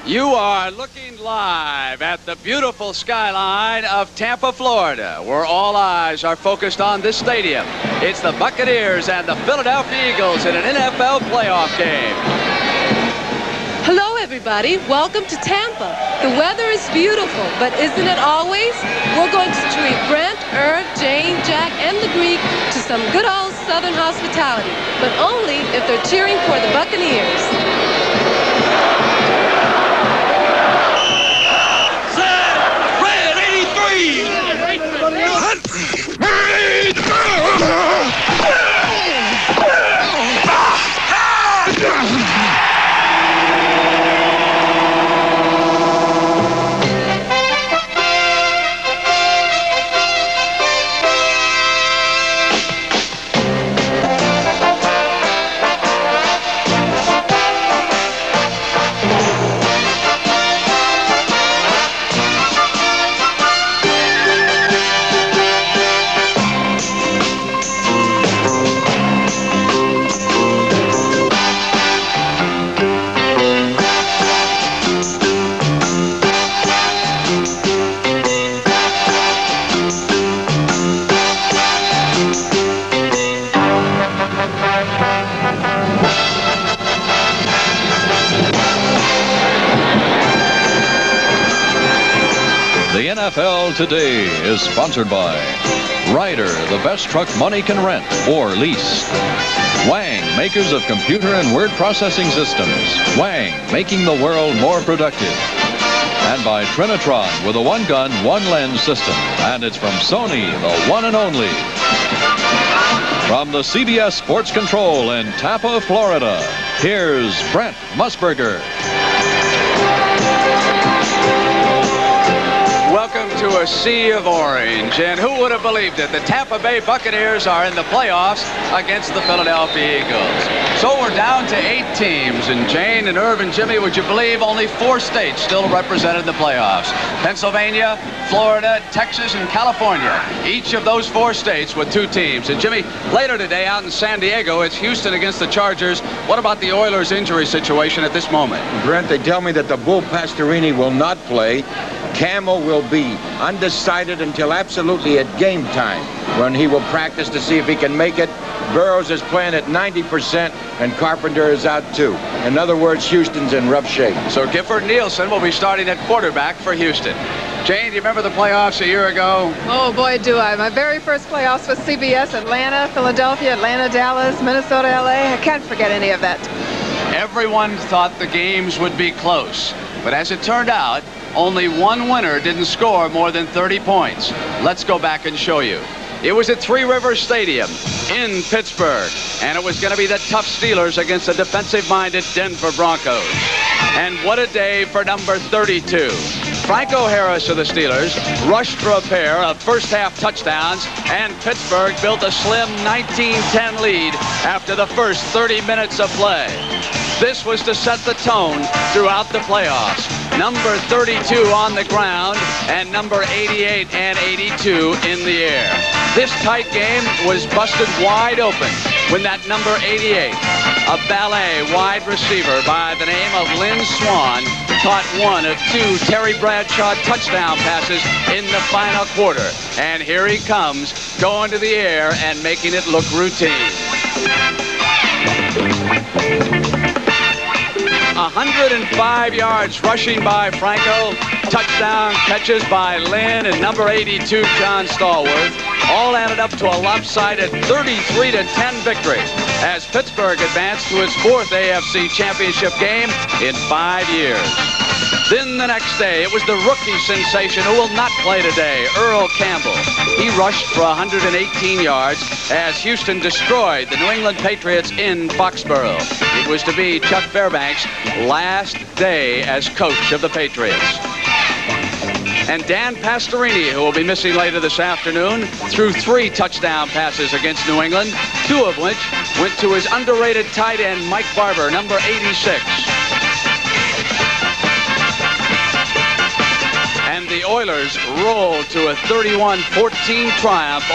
You are looking live at the beautiful skyline of Tampa, Florida, where all eyes are focused on this stadium. It's the Buccaneers and the Philadelphia Eagles in an NFL playoff game. Hello, everybody. Welcome to Tampa. The weather is beautiful, but isn't it always? We're going to treat Brent, Irv, Jane, Jack, and the Greek to some good old Southern hospitality, but only if they're cheering for the Buccaneers. The NFL Today is sponsored by Ryder, the best truck money can rent or lease. Wang, makers of computer and word processing systems. Wang, making the world more productive. And by Trinitron with a one-gun, one-lens system. And it's from Sony, the one and only. From the CBS Sports Control in Tampa, Florida, here's Brent Musburger. Welcome to a sea of orange, and who would have believed it? The Tampa Bay Buccaneers are in the playoffs against the Philadelphia Eagles. So we're down to 8 teams, and Jane and Irv and Jimmy, would you believe only 4 states still represented in the playoffs? Pennsylvania, Florida, Texas, and California. Each of those 4 states with 2 teams. And Jimmy, later today out in San Diego, it's Houston against the Chargers. What about the Oilers' injury situation at this moment? Brent, they tell me that the Bull Pastorini will not play. Camel will be undecided until absolutely at game time, when he will practice to see if he can make it. Burrows is playing at 90%, and Carpenter is out too. In other words, Houston's in rough shape. So Gifford Nielsen will be starting at quarterback for Houston. Jane, do you remember the playoffs a year ago? Oh, boy, do I. My very first playoffs was CBS, Atlanta, Philadelphia, Atlanta, Dallas, Minnesota, LA. I can't forget any of that. Everyone thought the games would be close, but as it turned out, only one winner didn't score more than 30 points. Let's go back and show you. It was at Three Rivers Stadium in Pittsburgh, and it was going to be the tough Steelers against the defensive-minded Denver Broncos. And what a day for number 32. Franco Harris of the Steelers rushed for a pair of first-half touchdowns, and Pittsburgh built a slim 19-10 lead after the first 30 minutes of play. This was to set the tone throughout the playoffs. Number 32 on the ground and number 88 and 82 in the air. This tight game was busted wide open when that number 88, a ballet wide receiver by the name of Lynn Swann, caught one of 2 Terry Bradshaw touchdown passes in the final quarter. And here he comes, going to the air and making it look routine. 105 yards rushing by Franco, touchdown catches by Lynn and number 82, John Stallworth, all added up to a lopsided 33-10 victory as Pittsburgh advanced to its 4th AFC Championship game in 5 years. Then the next day, it was the rookie sensation who will not play today, Earl Campbell. He rushed for 118 yards as Houston destroyed the New England Patriots in Foxborough. It was to be Chuck Fairbanks' last day as coach of the Patriots. And Dan Pastorini, who will be missing later this afternoon, threw 3 touchdown passes against New England, 2 of which went to his underrated tight end, Mike Barber, number 86. And the Oilers rolled to a 31-14 triumph.